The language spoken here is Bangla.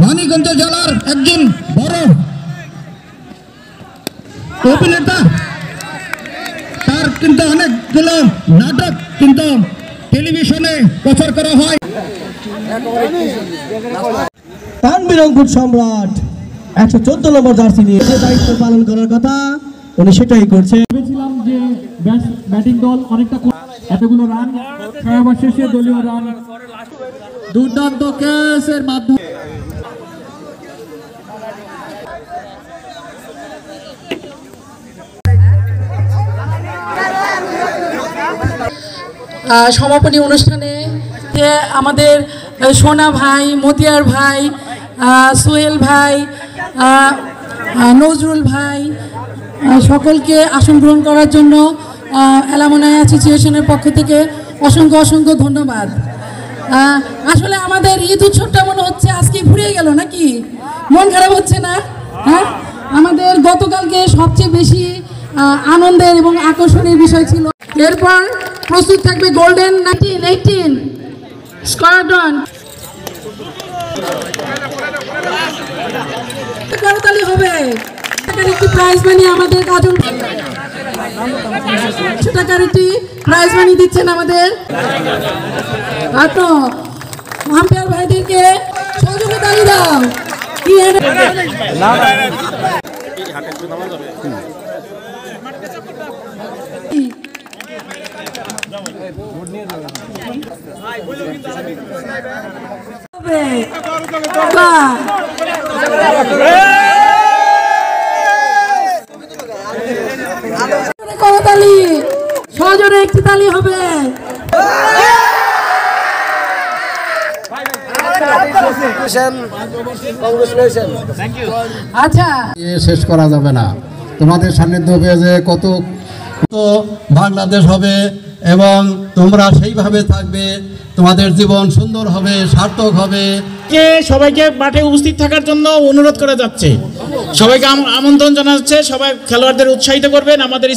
মানিকগঞ্জ জেলার একজন বড় অভিনেতা, তার কিন্তু অনেকগুলো নাটক কিন্তু টেলিভিশনে প্রচার করা হয়। তানভীর অঙ্কুর সম্রাট 114 নম্বর জার্সি নিয়ে যে দায়িত্ব পালন করার কথা উনি সেটাই করছে। ভেবেছিলাম যে ব্যাটিং দল অনেকটা এতগুলো রান খেলা শেষে দলীয় রান দুর্দান্ত ক্যাচের মাধ্যমে সমাপনী অনুষ্ঠানে আমাদের সোনা ভাই, মতিয়ার ভাই, সোহেল ভাই, নজরুল ভাই সকলকে আসন গ্রহণ করার জন্য অ্যালামনাই অ্যাসোসিয়েশনের পক্ষ থেকে অসংখ্য অসংখ্য ধন্যবাদ। আসলে আমাদের ঈদ উৎসবটা মনে হচ্ছে আজকে ফুরিয়ে গেল নাকি? মন খারাপ হচ্ছে না? হ্যাঁ, আমাদের গতকালকে সবচেয়ে বেশি আনন্দের এবং আকর্ষণের বিষয় ছিল। এরপর প্রস্তুত থাকবে গোল্ডেন 1918 স্কোয়াড্রন। করতালি হবে। একটি প্রাইজ মানি আমাদের কাজল, 100 টাকার একটি প্রাইজ মানি দিচ্ছেন আমাদের আম্পায়ার ভাইদেরকে। সহযোগী তালি দাও। কি করতালি, সজোরে একটি তালি হবে। আচ্ছা, শেষ করা যাবে না। তোমাদের সান্নিধ্য পেয়ে কত বাংলাদেশ হবে এবং তোমরা সেইভাবে থাকবে, তোমাদের জীবন সুন্দর হবে, সার্থক হবে। সবাইকে মাঠে উপস্থিত থাকার জন্য অনুরোধ করা যাচ্ছে, সবাইকে আমন্ত্রণ জানাচ্ছে। সবাই খেলোয়াড়দের উৎসাহিত করবেন। আমাদের